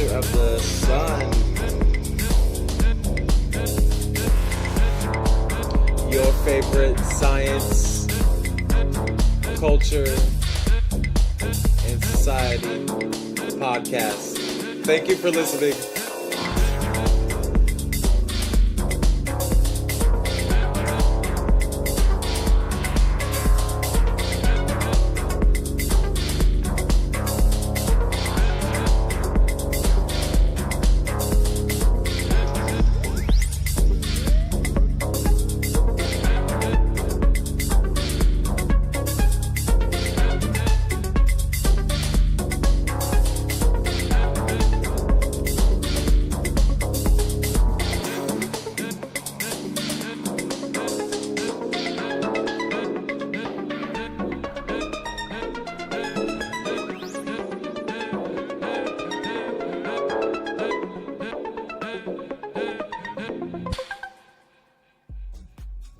center of the sun. Your favorite science, culture, and society podcast. Thank you for listening.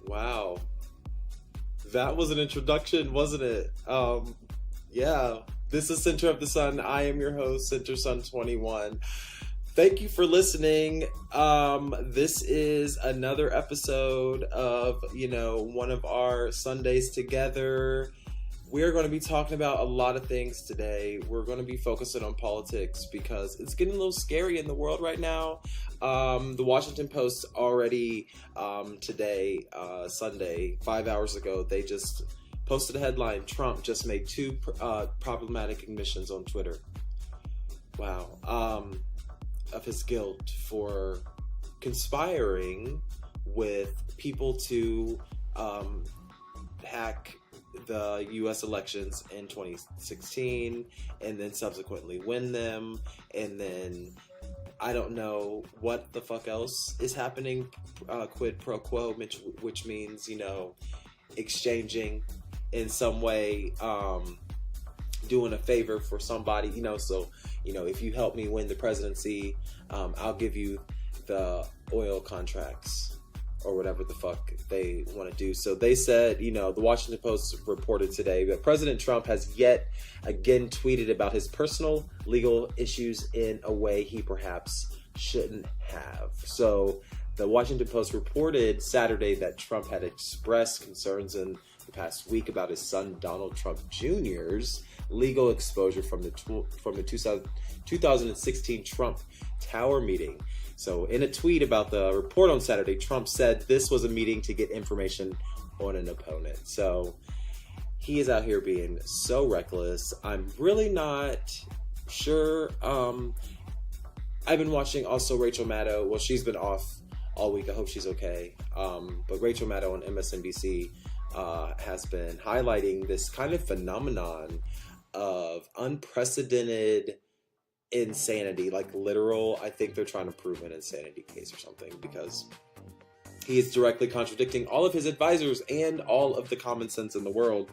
Wow. That was an introduction, wasn't it? Yeah. This is Center of the Sun. I am your host, Center Sun 21. Thank you for listening. This is another episode of, one of our Sundays together. We're going to be talking about a lot of things today. We're going to be focusing on politics because it's getting a little scary in the world right now. The Washington Post already today, Sunday, 5 hours ago, they just posted a headline. Trump just made two problematic admissions on Twitter. Wow. Of his guilt for conspiring with people to hack the U.S. elections in 2016 and then subsequently win them, and then I don't know what the fuck else is happening, quid pro quo, which means, exchanging in some way, doing a favor for somebody, so, if you help me win the presidency, I'll give you the oil contracts or whatever the fuck they want to do. So they said, the Washington Post reported today that President Trump has yet again tweeted about his personal legal issues in a way he perhaps shouldn't have. So the Washington Post reported Saturday that Trump had expressed concerns in the past week about his son Donald Trump Jr.'s legal exposure from the 2016 Trump Tower meeting. So in a tweet about the report on Saturday, Trump said this was a meeting to get information on an opponent. So he is out here being so reckless. I'm really not sure. I've been watching also Rachel Maddow. Well, she's been off all week. I hope she's okay. But Rachel Maddow on MSNBC has been highlighting this kind of phenomenon of unprecedented insanity, like literal. I think they're trying to prove an insanity case or something, because he is directly contradicting all of his advisors and all of the common sense in the world,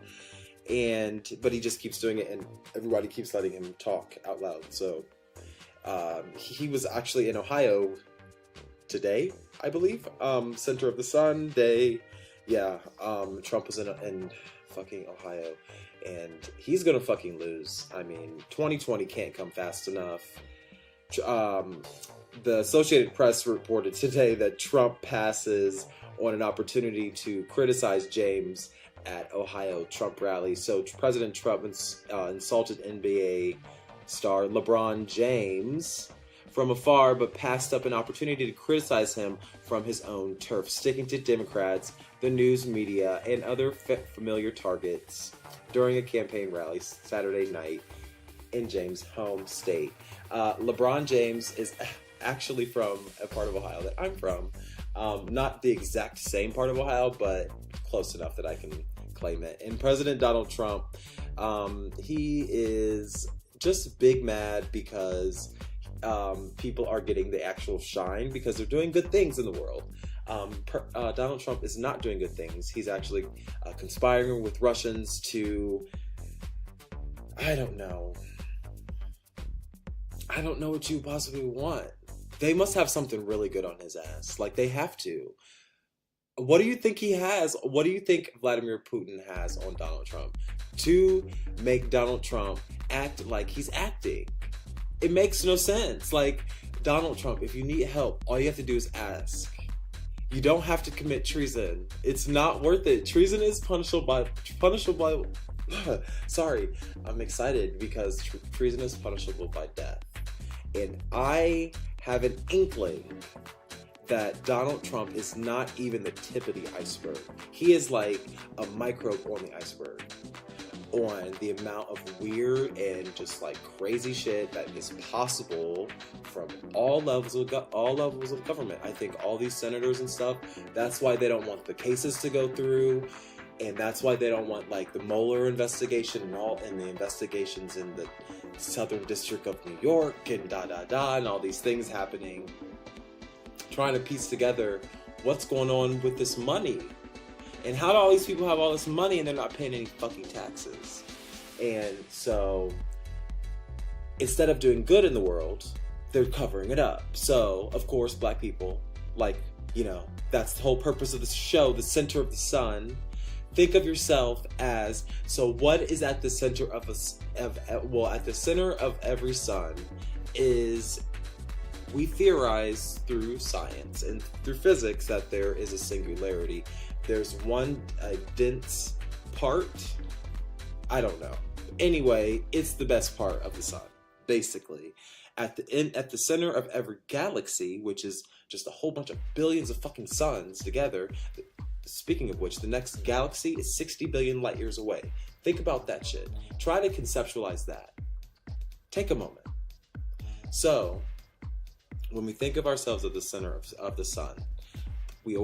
but he just keeps doing it, and everybody keeps letting him talk out loud. So he was actually in Ohio today, I believe, Center of the Sun Day. Yeah, Trump was in fucking Ohio, and he's gonna fucking lose. I mean, 2020 can't come fast enough. The Associated Press reported today that Trump passes on an opportunity to criticize James at Ohio Trump rally. So President Trump insulted NBA star LeBron James from afar, but passed up an opportunity to criticize him from his own turf, sticking to Democrats, the news media, and other familiar targets during a campaign rally Saturday night in James' home state. LeBron James is actually from a part of Ohio that I'm from. Not the exact same part of Ohio, but close enough that I can claim it. And President Donald Trump, he is just big mad because people are getting the actual shine because they're doing good things in the world. Donald Trump is not doing good things. He's actually conspiring with Russians to, I don't know what you possibly want. They must have something really good on his ass. Like, they have to. What do you think he has? What do you think Vladimir Putin has on Donald Trump to make Donald Trump act like he's acting? It makes no sense. Like, Donald Trump, if you need help, all you have to do is ask. You don't have to commit treason. It's not worth it. Treason is punishable by sorry, I'm excited because treason is punishable by death. And I have an inkling that Donald Trump is not even the tip of the iceberg. He is like a microbe on the iceberg on the amount of weird and just like crazy shit that is possible from all levels of government. I think all these senators and stuff, that's why they don't want the cases to go through, and that's why they don't want like the Mueller investigation and the investigations in the Southern District of New York and and all these things happening, trying to piece together what's going on with this money. And how do all these people have all this money and they're not paying any fucking taxes? And so, instead of doing good in the world, they're covering it up. So, of course, black people, like, you know, that's the whole purpose of the show, the center of the sun. Think of yourself as, so what is at the center of at the center of every sun is, we theorize through science and through physics that there is a singularity. There's one dense part. I don't know. Anyway, it's the best part of the sun, basically. At the center of every galaxy, which is just a whole bunch of billions of fucking suns together. Speaking of which, the next galaxy is 60 billion light years away. Think about that shit. Try to conceptualize that. Take a moment. So, when we think of ourselves at the center of the sun, we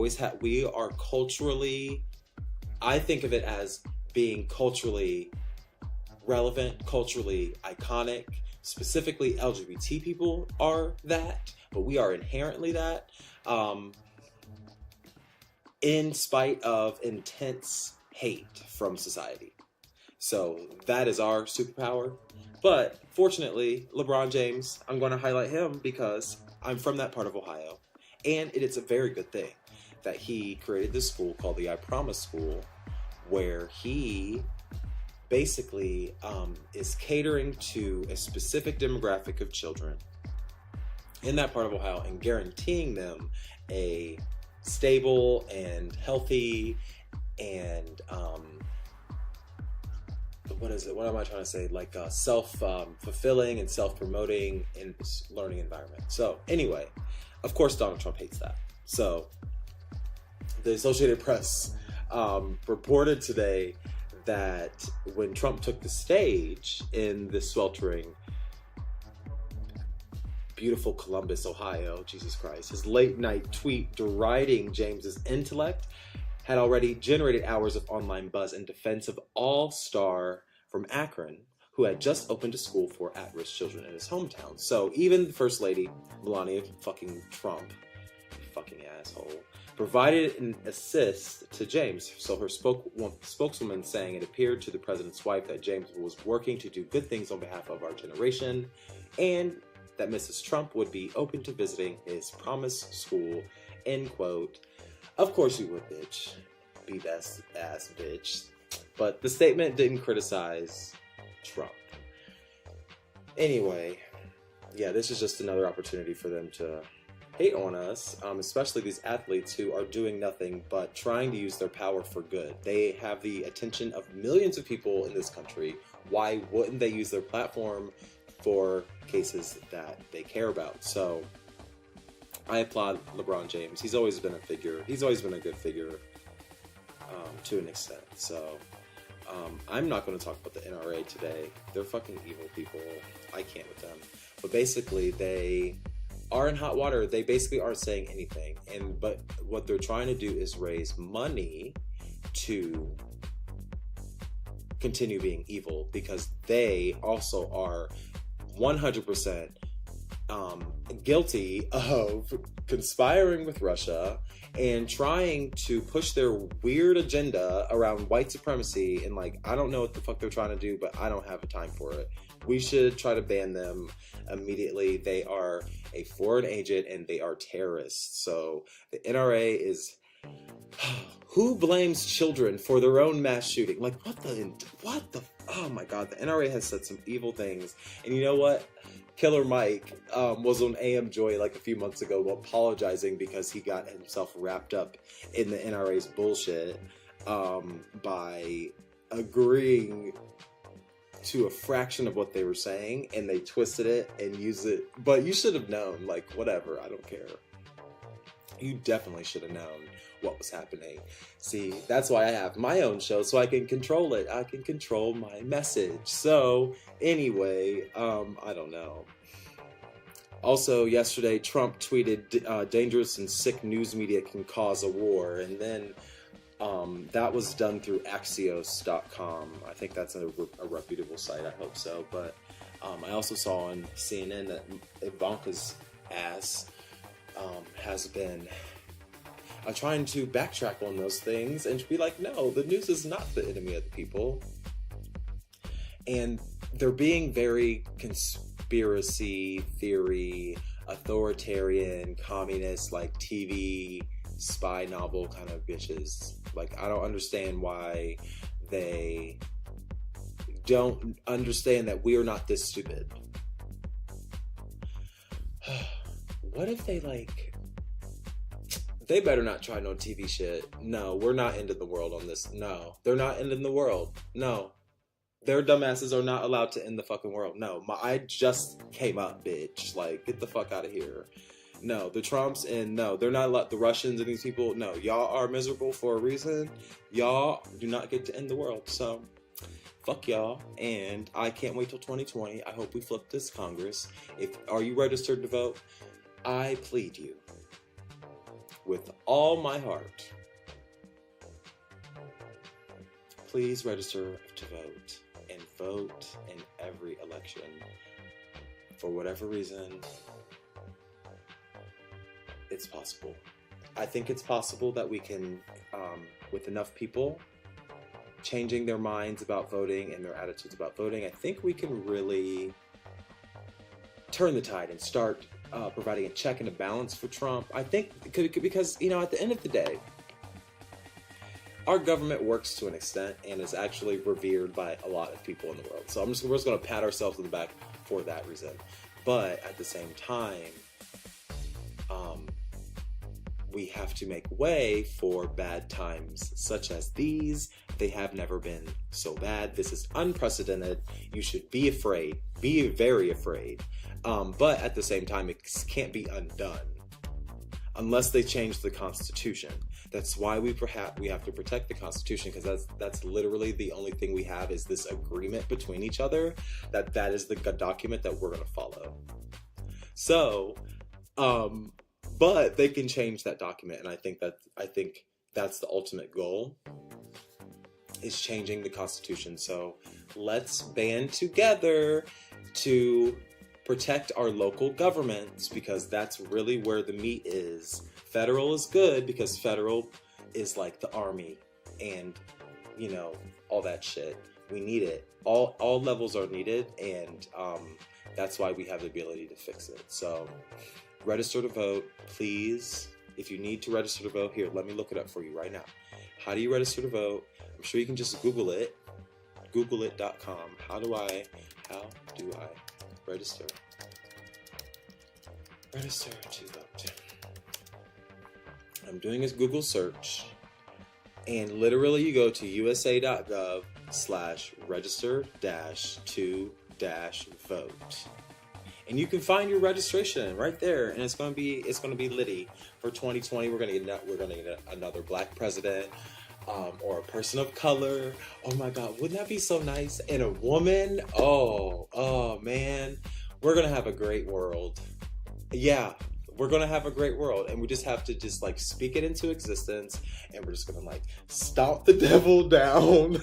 are culturally, I think of it as being culturally relevant, culturally iconic. Specifically, LGBT people are that, but we are inherently that, in spite of intense hate from society. So that is our superpower. But fortunately, LeBron James, I'm going to highlight him because I'm from that part of Ohio. And it is a very good thing that he created this school called the I Promise School, where he basically is catering to a specific demographic of children in that part of Ohio and guaranteeing them a stable and healthy and what am I trying to say? Like a self-fulfilling and self-promoting and learning environment. So anyway, of course Donald Trump hates that. So the Associated Press reported today that when Trump took the stage in the sweltering, beautiful Columbus, Ohio, Jesus Christ, his late night tweet deriding James's intellect had already generated hours of online buzz in defense of All-Star from Akron, who had just opened a school for at-risk children in his hometown. So even the First Lady, Melania fucking Trump, fucking asshole, provided an assist to James. So her spokeswoman saying it appeared to the president's wife that James was working to do good things on behalf of our generation, and that Mrs. Trump would be open to visiting his promise school, end quote. Of course you would, bitch. Beat ass bitch. But the statement didn't criticize Trump. Anyway, yeah, this is just another opportunity for them to hate on us, especially these athletes who are doing nothing but trying to use their power for good. They have the attention of millions of people in this country. Why wouldn't they use their platform for cases that they care about? So I applaud LeBron James. He's always been a figure. He's always been a good figure to an extent. So I'm not going to talk about the NRA today. They're fucking evil people. I can't with them. But basically, they are in hot water. They basically aren't saying anything. But what they're trying to do is raise money to continue being evil, because they also are 100% guilty of conspiring with Russia and trying to push their weird agenda around white supremacy. And like, I don't know what the fuck they're trying to do, but I don't have a time for it. We should try to ban them immediately. They are a foreign agent and they are terrorists. So the NRA is... Who blames children for their own mass shooting? Like, what the, oh my God, the NRA has said some evil things. And you know what? Killer Mike was on AM Joy like a few months ago apologizing because he got himself wrapped up in the NRA's bullshit by agreeing to a fraction of what they were saying, and they twisted it and used it. But you should have known, like, whatever, I don't care. You definitely should have known what was happening. See, that's why I have my own show, so I can control it. I can control my message. So, anyway, I don't know. Also, yesterday, Trump tweeted, dangerous and sick news media can cause a war. And then that was done through Axios.com. I think that's a reputable site. I hope so. But I also saw on CNN that Ivanka's ass has been trying to backtrack on those things and be like, no, the news is not the enemy of the people. And they're being very conspiracy theory, authoritarian, communist, like TV spy novel kind of bitches. Like, I don't understand why they don't understand that we are not this stupid. What if they they better not try no TV shit. No, we're not ending the world on this. No, they're not ending the world. No, their dumbasses are not allowed to end the fucking world. No, I just came up, bitch. Like, get the fuck out of here. No, the Trumps and no, they're not allowed. The Russians and these people. No, y'all are miserable for a reason. Y'all do not get to end the world. So, fuck y'all. And I can't wait till 2020. I hope we flip this Congress. Are you registered to vote? I plead you with all my heart, please register to vote and vote in every election. For whatever reason, it's possible. I think it's possible that we can, with enough people changing their minds about voting and their attitudes about voting, I think we can really turn the tide and start providing a check and a balance for Trump. I think because, you know, at the end of the day, our government works to an extent and is actually revered by a lot of people in the world. So we're just going to pat ourselves on the back for that reason. But at the same time, we have to make way for bad times such as these. They have never been so bad. This is unprecedented. You should be afraid. Be very afraid. But at the same time, it can't be undone unless they change the Constitution. That's why we have to protect the Constitution, because that's literally the only thing we have is this agreement between each other that is the document that we're going to follow. So, but they can change that document, and I think that's the ultimate goal, is changing the Constitution. So let's band together to protect our local governments, because that's really where the meat is. Federal is good because federal is like the army and, you know, all that shit. We need it. All levels are needed, and that's why we have the ability to fix it. So register to vote, please. If you need to register to vote, here, let me look it up for you right now. How do you register to vote? I'm sure you can just Google it. Googleit.com. How do I register? Register to vote. I'm doing a Google search, and literally you go to usa.gov/register-to-vote. And you can find your registration right there, and it's gonna be litty. For 2020, we're gonna get another black president, or a person of color. Oh my God, wouldn't that be so nice? And a woman. Oh man, we're gonna have a great world. Yeah, we're gonna have a great world, and we just have to speak it into existence, and we're just gonna stomp the devil down.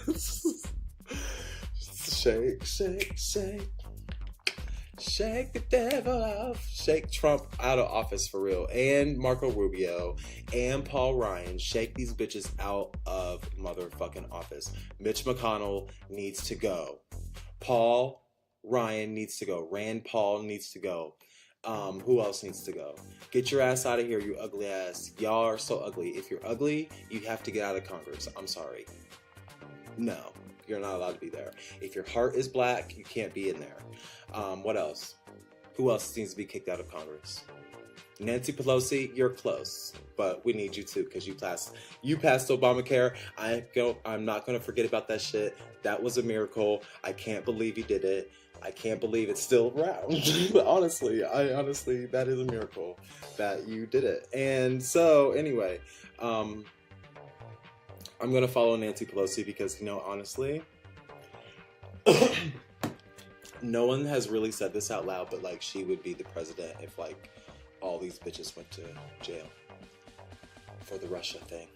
Shake, shake, shake. Shake the devil off. Shake Trump out of office for real. And Marco Rubio and Paul Ryan. Shake these bitches out of motherfucking office. Mitch McConnell needs to go. Paul Ryan needs to go. Rand Paul needs to go. Who else needs to go? Get your ass out of here, you ugly ass. Y'all are so ugly. If you're ugly, you have to get out of Congress. I'm sorry. No. You're not allowed to be there. If your heart is black, you can't be in there. What else? Who else needs to be kicked out of Congress? Nancy Pelosi, you're close, but we need you too because you passed Obamacare. I'm not gonna forget about that shit. That was a miracle. I can't believe you did it. I can't believe it's still around. honestly, that is a miracle that you did it. And so anyway, I'm gonna follow Nancy Pelosi because honestly, no one has really said this out loud, but like she would be the president if like all these bitches went to jail for the Russia thing.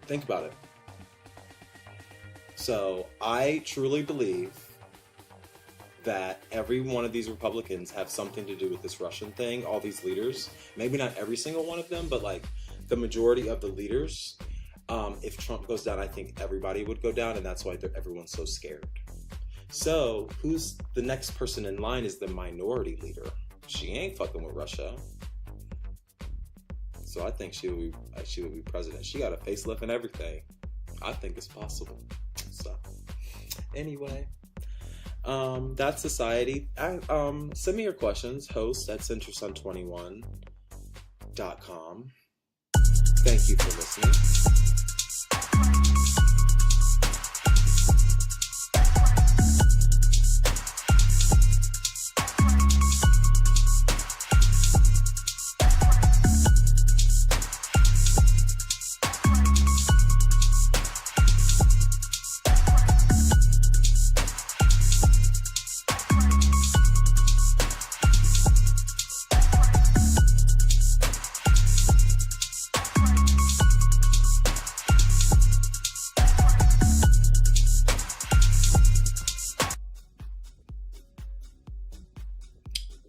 Think about it. So I truly believe that every one of these Republicans have something to do with this Russian thing. All these leaders, maybe not every single one of them, but like the majority of the leaders. If Trump goes down, I think everybody would go down, and that's why everyone's so scared. So who's the next person in line is the minority leader. She ain't fucking with Russia. So I think she would be president. She got a facelift and everything. I think it's possible. So anyway, that's society. Send me your questions, host@centersun21.com. Thank you for listening.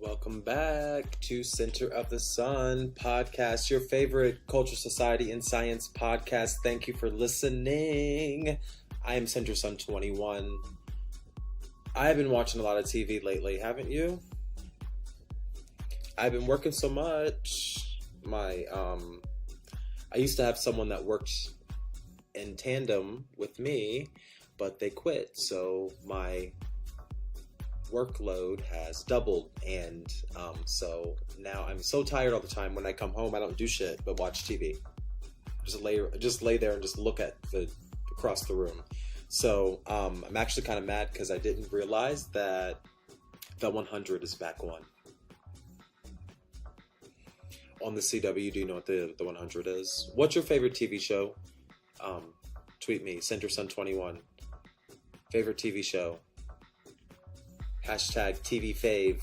Welcome back to Center of the Sun podcast, your favorite culture, society, and science podcast. Thank you for listening. I am Center Sun 21. I've been watching a lot of TV lately, haven't you? I've been working so much. I used to have someone that worked in tandem with me, but they quit, so my workload has doubled, and so now I'm so tired all the time. When I come home, I don't do shit but watch TV. Just lay there and just look at across the room. So I'm actually kind of mad because I didn't realize that the 100 is back on the CW. Do you know what the 100 is? What's your favorite TV show? Tweet me, CenterSun21. Favorite TV show. Hashtag TV fave.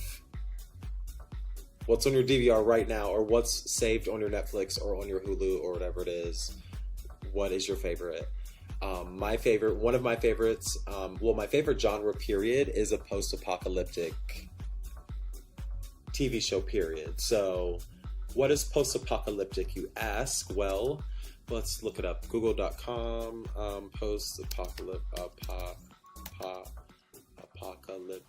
What's on your DVR right now, or what's saved on your Netflix or on your Hulu or whatever it is? What is your favorite? My favorite genre period is a post-apocalyptic TV show period. So what is post-apocalyptic, you ask? Well, let's look it up. Google.com, post-apocalyptic.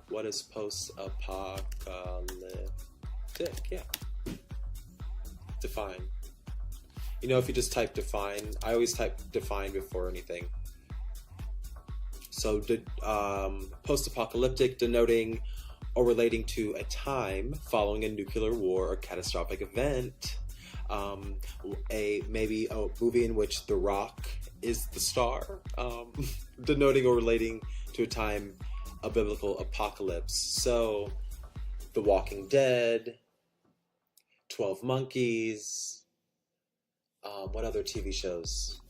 What is post-apocalyptic? Yeah. Define. If you just type define, I always type define before anything. So post-apocalyptic, denoting or relating to a time following a nuclear war or catastrophic event. Maybe a movie in which The Rock is the star. Denoting or relating to a time, a biblical apocalypse. So, The Walking Dead, 12 Monkeys. What other TV shows?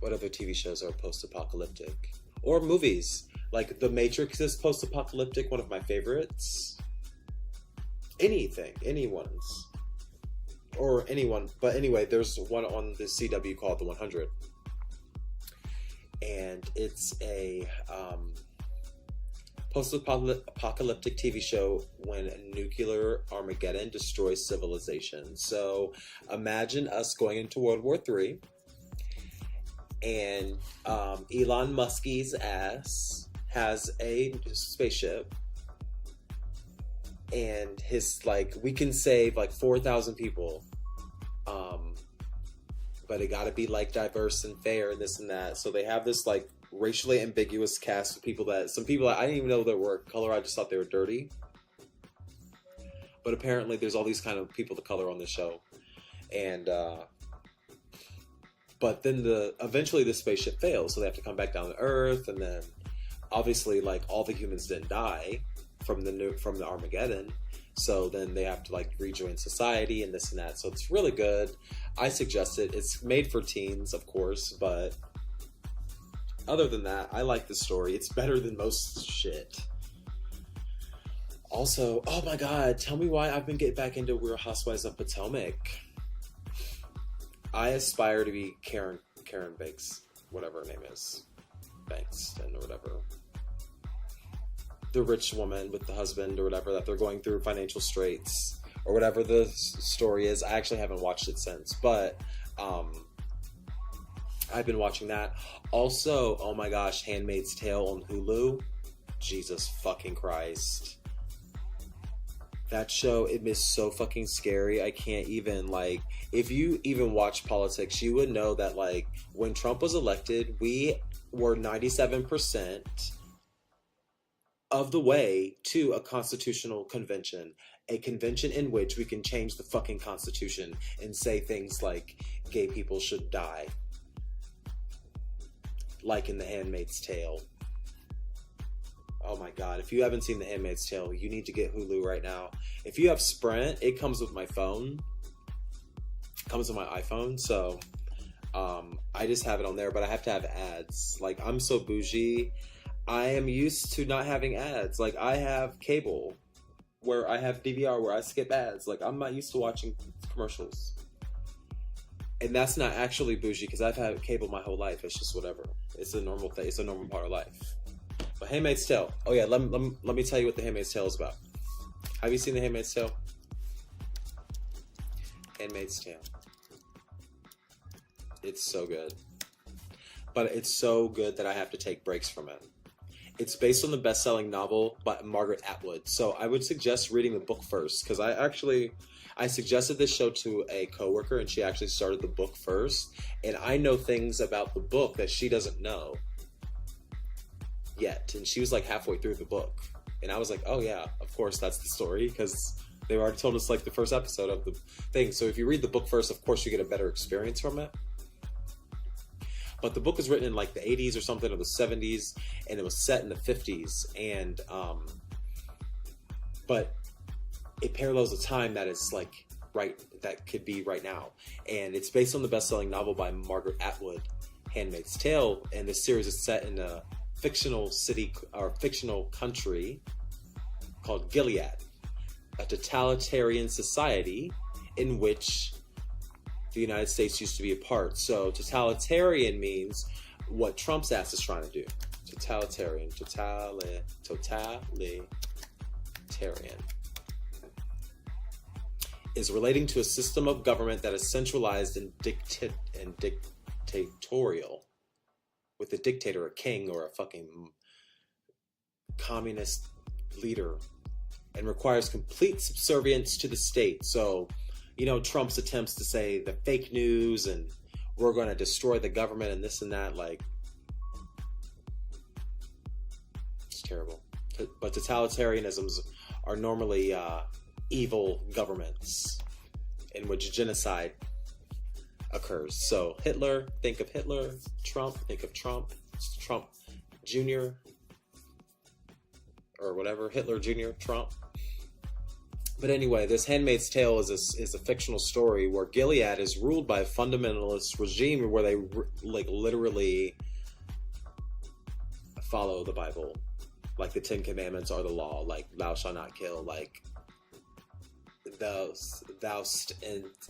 What other TV shows are post-apocalyptic? Or movies. Like The Matrix is post-apocalyptic, one of my favorites. Anyone's. Or anyone. But anyway, there's one on the CW called The 100. And it's a post-apocalyptic TV show when nuclear Armageddon destroys civilization. So imagine us going into World War III, and Elon Musk's ass has a spaceship, and we can save 4,000 people, but it gotta be diverse and fair and this and that. So they have this racially ambiguous cast of some people that I didn't even know that were color. I just thought they were dirty. But apparently there's all these kind of people of color on the show. And, but then eventually the spaceship fails, so they have to come back down to Earth, and then obviously like all the humans didn't die from the Armageddon, so then they have to like rejoin society and this and that. So it's really good. I suggest it. It's made for teens, of course, but other than that, I like the story. It's better than most shit. Also, oh my god, tell me why I've been getting back into Real Housewives of Potomac. I aspire to be Karen Banks, whatever her name is, Bankston or whatever. The rich woman with the husband or whatever, that they're going through financial straits or whatever the story is. I actually haven't watched it since, but I've been watching that. Also, oh my gosh, Handmaid's Tale on Hulu. Jesus fucking Christ. That show, it is so fucking scary. I can't even, like, if you even watch politics, you would know that, like, when Trump was elected, we were 97% of the way to a constitutional convention. A convention in which we can change the fucking constitution and say things like gay people should die. Like in The Handmaid's Tale. Oh my god, if you haven't seen The Handmaid's Tale, you need to get Hulu right now. If you have Sprint, it comes with my phone. It comes with my iPhone, so I just have it on there, but I have to have ads. Like, I'm so bougie. I am used to not having ads. Like, I have cable, where I have DVR, where I skip ads. Like, I'm not used to watching commercials. And that's not actually bougie, because I've had cable my whole life. It's just whatever. It's a normal thing. It's a normal part of life. But Handmaid's Tale. Oh yeah, let me tell you what The Handmaid's Tale is about. Have you seen The Handmaid's Tale? Handmaid's Tale. It's so good. But it's so good that I have to take breaks from it. It's based on the best-selling novel by Margaret Atwood. So I would suggest reading the book first, because I suggested this show to a coworker, and she actually started the book first. And I know things about the book that she doesn't know yet, and she was like halfway through the book, and I was like, oh yeah, of course that's the story, because they already told us like the first episode of the thing. So if you read the book first, of course you get a better experience from it. But the book was written in like the 80s or something, or the 70s, and it was set in the 50s, and but it parallels a time that is like right, that could be right now, and it's based on the best-selling novel by Margaret Atwood, Handmaid's Tale, and this series is set in a fictional city or fictional country called Gilead, a totalitarian society in which the United States used to be a part. So totalitarian means what Trump's ass is trying to do. Totalitarian is relating to a system of government that is centralized and dictatorial, with a dictator, a king, or a fucking communist leader, and requires complete subservience to the state. So, you know, Trump's attempts to say the fake news and we're going to destroy the government and this and that, like, it's terrible. But totalitarianisms are normally evil governments in which genocide occurs. So Hitler, think of Hitler. Trump, think of Trump. Trump Jr. or whatever. Hitler Jr., Trump. But anyway, this Handmaid's Tale is a fictional story where Gilead is ruled by a fundamentalist regime where they like literally follow the Bible. Like the Ten Commandments are the law. Like thou shalt not kill. Like thou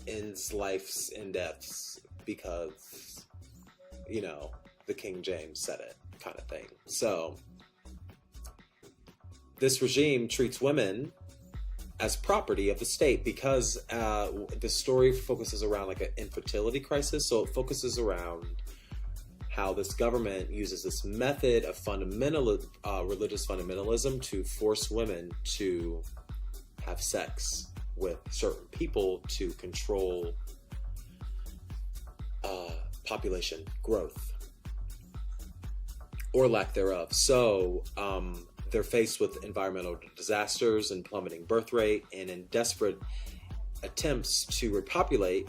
ends life's and deaths because, you know, the King James said it, kind of thing. So this regime treats women as property of the state because the story focuses around like an infertility crisis. So it focuses around how this government uses this method of religious fundamentalism to force women to have sex with certain people to control population growth or lack thereof. So They're faced with environmental disasters and plummeting birth rate, and in desperate attempts to repopulate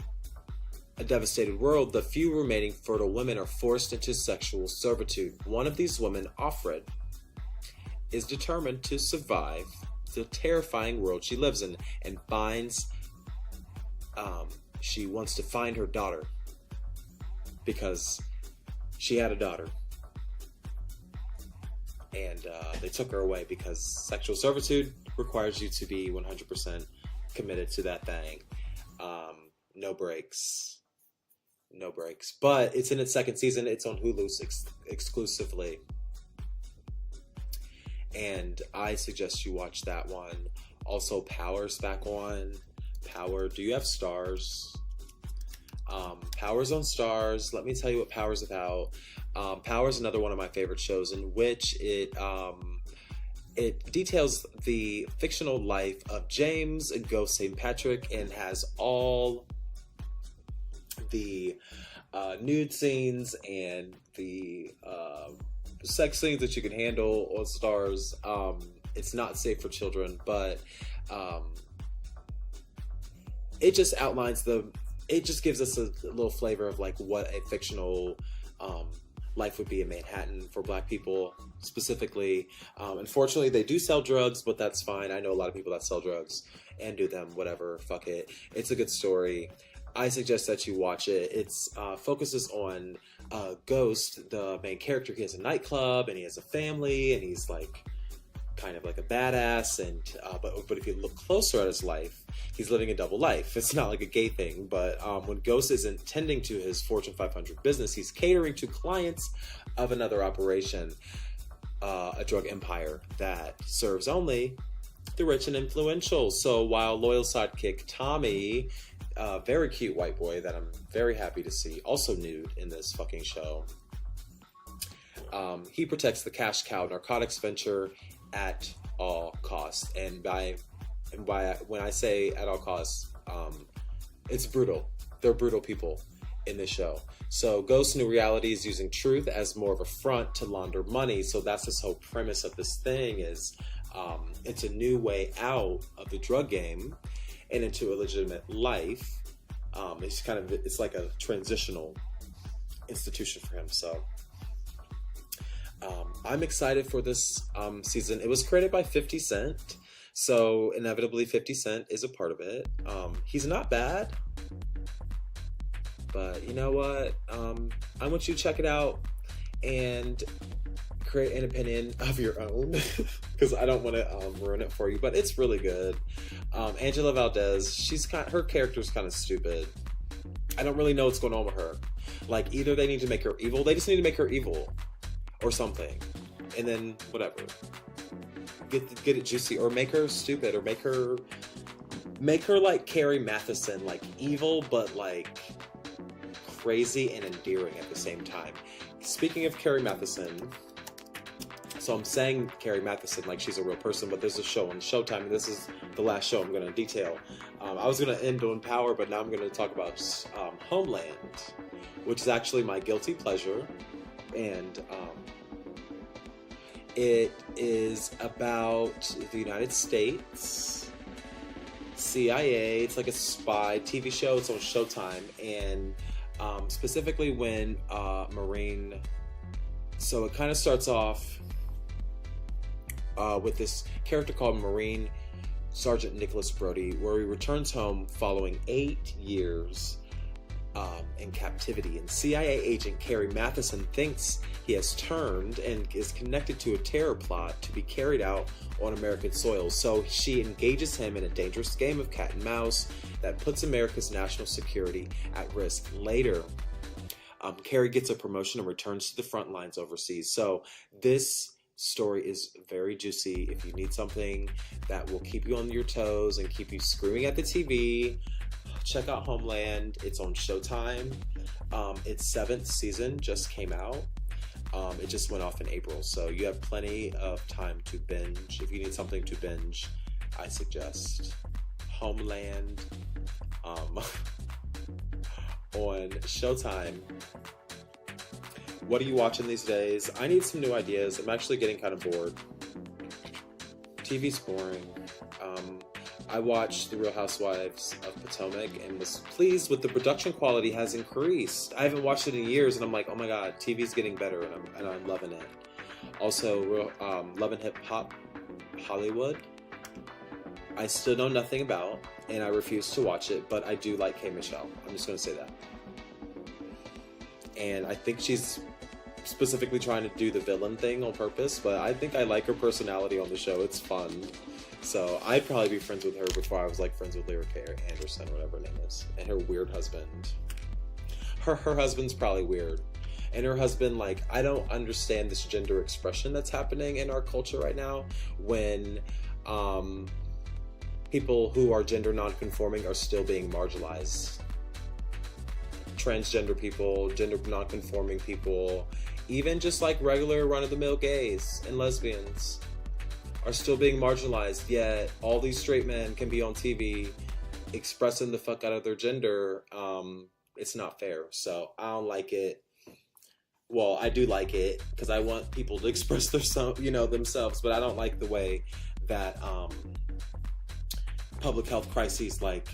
a devastated world, the few remaining fertile women are forced into sexual servitude. One of these women, Offred, is determined to survive the terrifying world she lives in, and she wants to find her daughter because she had a daughter, and they took her away because sexual servitude requires you to be 100% committed to that thing. No breaks. But it's in its second season. It's on Hulu exclusively, and I suggest you watch that one. Also, Power's back on. Power, do you have Stars? Power's on Stars. Let me tell you what Power's about. Power's another one of my favorite shows, in which it details the fictional life of James Ghost St. Patrick, and has all the nude scenes and the sex scenes that you can handle on Stars. It's not safe for children, but it just outlines it just gives us a little flavor of like what a fictional life would be in Manhattan for Black people specifically. Unfortunately, they do sell drugs, but that's fine. I know a lot of people that sell drugs and do them, whatever, fuck it. It's a good story. I suggest that you watch it. It's focuses on Ghost, the main character. He has a nightclub and he has a family, and he's like kind of like a badass, and but if you look closer at his life, he's living a double life. It's not like a gay thing, but when Ghost isn't tending to his Fortune 500 business, he's catering to clients of another operation, a drug empire that serves only the rich and influential. So while loyal sidekick Tommy, very cute white boy that I'm very happy to see, also nude in this fucking show, he protects the cash cow narcotics venture at all costs. And when I say at all costs, it's brutal. They're brutal people in this show. So Ghost's new reality is using truth as more of a front to launder money. So that's this whole premise of this thing is it's a new way out of the drug game and into a legitimate life. It's like a transitional institution for him. So I'm excited for this season. It was created by 50 Cent, so inevitably 50 Cent is a part of it. He's not bad, but you know what? I want you to check it out and create an opinion of your own, because I don't want to ruin it for you, but it's really good. Angela Valdez, her character's kind of stupid. I don't really know what's going on with her. Like, either they need to make her evil, they just need to make her evil or something, and then whatever, get it juicy, or make her stupid, or make her like Carrie Mathison, like evil but like crazy and endearing at the same time. Speaking of Carrie Mathison, so I'm saying Carrie Mathison like she's a real person, but there's a show on Showtime, and this is the last show I'm going to detail. I was going to end on Power, but now I'm going to talk about Homeland, which is actually my guilty pleasure. And it is about the United States, CIA. It's like a spy TV show. It's on Showtime, and specifically when Marine. So it kind of starts off with this character called Marine Sergeant Nicholas Brody, where he returns home following 8 years in captivity, and CIA agent Carrie Mathison thinks he has turned and is connected to a terror plot to be carried out on American soil. So she engages him in a dangerous game of cat and mouse that puts America's national security at risk. Later, Carrie gets a promotion and returns to the front lines overseas. So this story is very juicy. If you need something that will keep you on your toes and keep you screaming at the TV, check out Homeland. It's on Showtime. Its 7th season just came out. It just went off in April, so you have plenty of time to binge. If you need something to binge, I suggest Homeland on Showtime. What are you watching these days? I need some new ideas. I'm actually getting kind of bored. TV's boring. I watched The Real Housewives of Potomac and was pleased with the production quality has increased. I haven't watched it in years, and I'm like, oh my god, TV's getting better, and I'm loving it. Also, Love and Hip Hop Hollywood, I still know nothing about, and I refuse to watch it, but I do like K. Michelle. I'm just going to say that. And I think she's specifically trying to do the villain thing on purpose, but I think I like her personality on the show. It's fun. So I'd probably be friends with her before I was like friends with Lyra Kay Anderson, whatever her name is, and her weird husband. Her husband's probably weird. And her husband, like, I don't understand this gender expression that's happening in our culture right now when people who are gender non-conforming are still being marginalized. Transgender people, gender non-conforming people, even just like regular run-of-the-mill gays and lesbians are still being marginalized, yet all these straight men can be on TV expressing the fuck out of their gender. It's not fair. So I don't like it. Well, I do like it because I want people to express themselves, but I don't like the way that public health crises like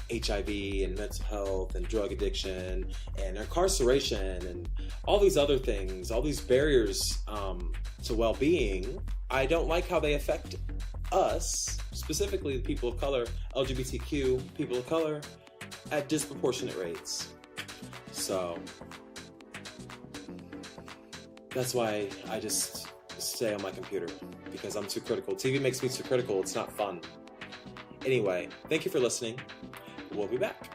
HIV and mental health and drug addiction and incarceration and all these other things, all these barriers to well-being, I don't like how they affect us, specifically the people of color, LGBTQ people of color, at disproportionate rates. So that's why I just stay on my computer, because I'm too critical. TV makes me too critical. It's not fun. Anyway, thank you for listening. We'll be back.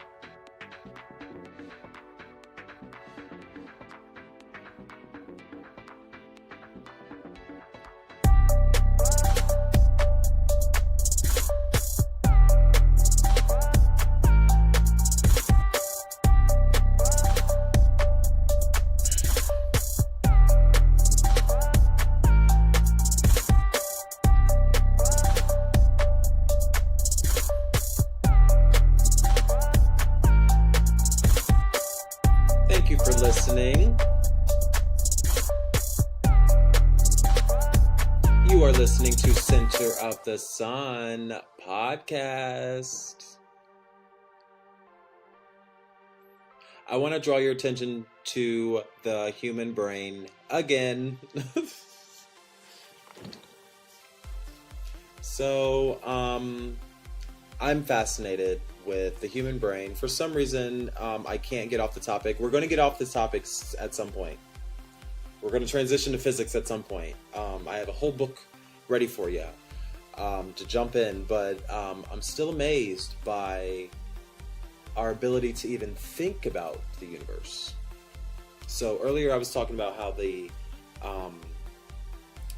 Thank you for listening. You are listening to Center of the Sun podcast. I want to draw your attention to the human brain again. So, I'm fascinated with the human brain. For some reason, I can't get off the topic. We're going to get off the topics at some point. We're going to transition to physics at some point. I have a whole book ready for you to jump in, but I'm still amazed by our ability to even think about the universe. So earlier I was talking about how the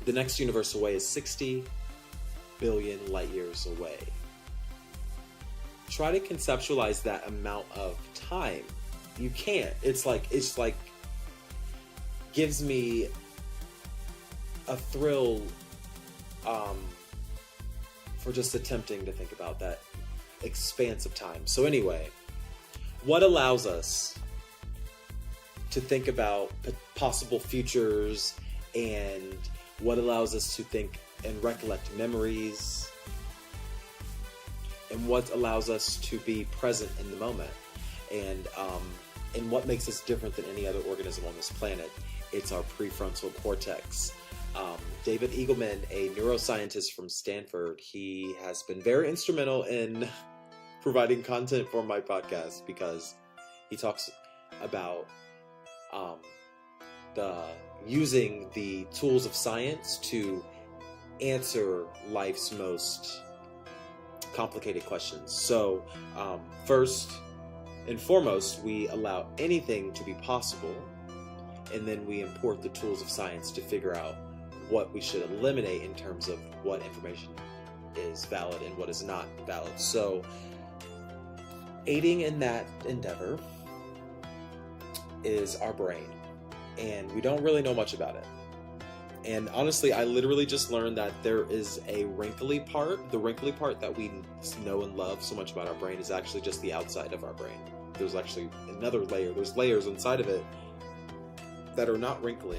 next universe away is 60 billion light years away. Try to conceptualize that amount of time. You can't. It's like gives me a thrill for just attempting to think about that expanse of time. So anyway, what allows us to think about possible futures, and what allows us to think and recollect memories, and what allows us to be present in the moment, and what makes us different than any other organism on this planet? It's our prefrontal cortex. David Eagleman, a neuroscientist from Stanford, he has been very instrumental in providing content for my podcast, because he talks about using the tools of science to answer life's most complicated questions. So first and foremost, we allow anything to be possible, and then we import the tools of science to figure out what we should eliminate in terms of what information is valid and what is not valid. So aiding in that endeavor is our brain, and we don't really know much about it. And honestly, I literally just learned that there is a wrinkly part. The wrinkly part that we know and love so much about our brain is actually just the outside of our brain. There's actually another layer. There's layers inside of it that are not wrinkly.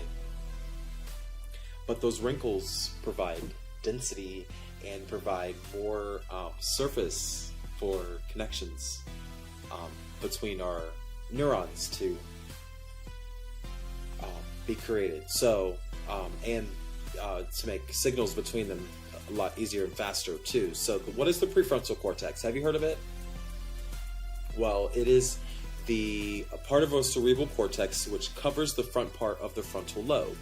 But those wrinkles provide density and provide more surface for connections between our neurons to be created. So, and to make signals between them a lot easier and faster too. So what is the prefrontal cortex? Have you heard of it? Well, it is a part of our cerebral cortex which covers the front part of the frontal lobe.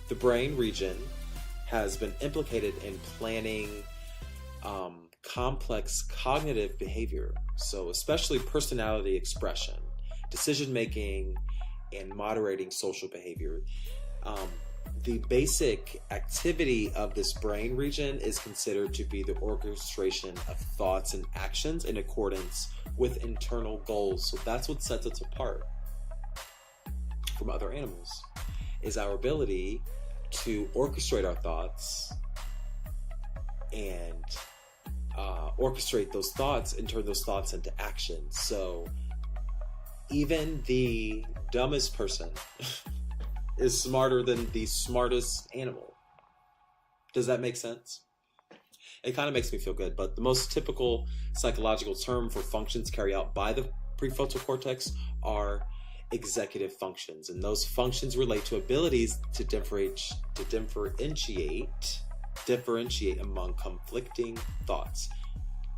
The brain region has been implicated in planning complex cognitive behavior, so especially personality expression, decision making, and moderating social behavior. The basic activity of this brain region is considered to be the orchestration of thoughts and actions in accordance with internal goals. So that's what sets us apart from other animals, is our ability to orchestrate our thoughts and orchestrate those thoughts and turn those thoughts into action. So even the dumbest person is smarter than the smartest animal. Does that make sense? It kind of makes me feel good, but the most typical psychological term for functions carried out by the prefrontal cortex are executive functions, and those functions relate to abilities to differentiate among conflicting thoughts,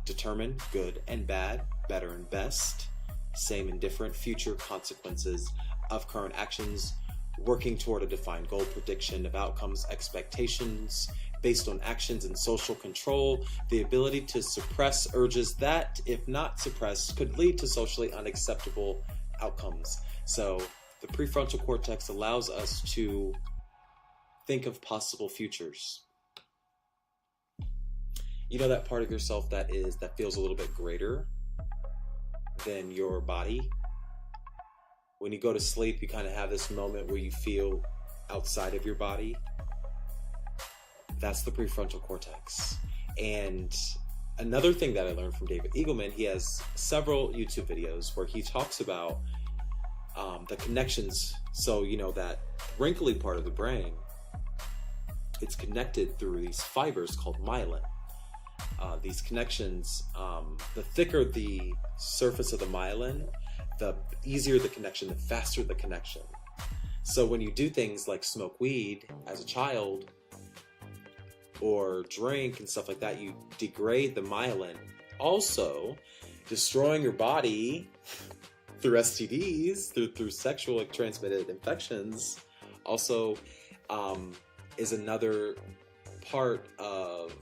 determine good and bad, better and best, same and different, future consequences of current actions, working toward a defined goal, prediction of outcomes, expectations based on actions, and social control, the ability to suppress urges that, if not suppressed, could lead to socially unacceptable outcomes. So the prefrontal cortex allows us to think of possible futures. You know that part of yourself that feels a little bit greater than your body? When you go to sleep, you kind of have this moment where you feel outside of your body. That's the prefrontal cortex. And another thing that I learned from David Eagleman, he has several YouTube videos where he talks about the connections. So, you know, that wrinkly part of the brain, it's connected through these fibers called myelin. These connections, the thicker the surface of the myelin, the easier the connection, the faster the connection. So when you do things like smoke weed as a child or drink and stuff like that, you degrade the myelin, also destroying your body through STDs, through sexually transmitted infections, also is another part of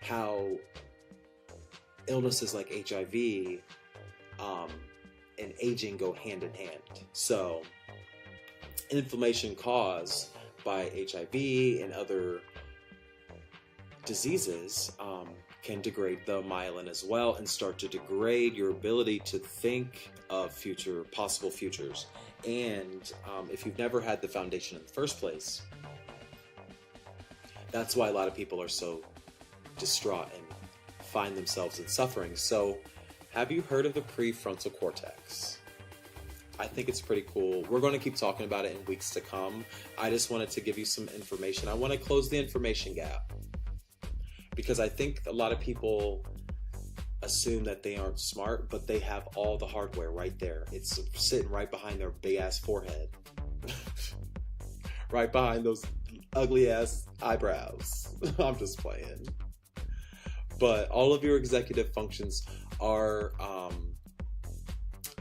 how illnesses like HIV and aging go hand in hand. So inflammation caused by HIV and other diseases can degrade the myelin as well and start to degrade your ability to think of possible futures. And if you've never had the foundation in the first place, that's why a lot of people are so distraught and find themselves in suffering. So have you heard of the prefrontal cortex? I think it's pretty cool. We're going to keep talking about it in weeks to come. I just wanted to give you some information. I want to close the information gap because I think a lot of people assume that they aren't smart, but they have all the hardware right there. It's sitting right behind their big ass forehead. Right behind those ugly ass eyebrows. I'm just playing. But all of your executive functions are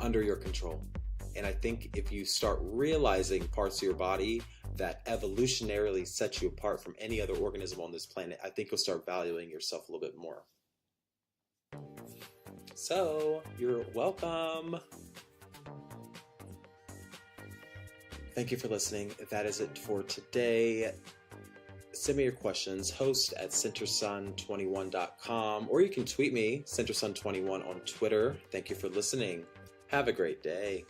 under your control. And I think if you start realizing parts of your body that evolutionarily set you apart from any other organism on this planet, I think you'll start valuing yourself a little bit more. So, you're welcome. Thank you for listening. That is it for today. Send me your questions, host@centersun21.com, or you can tweet me, centersun21 on Twitter. Thank you for listening. Have a great day.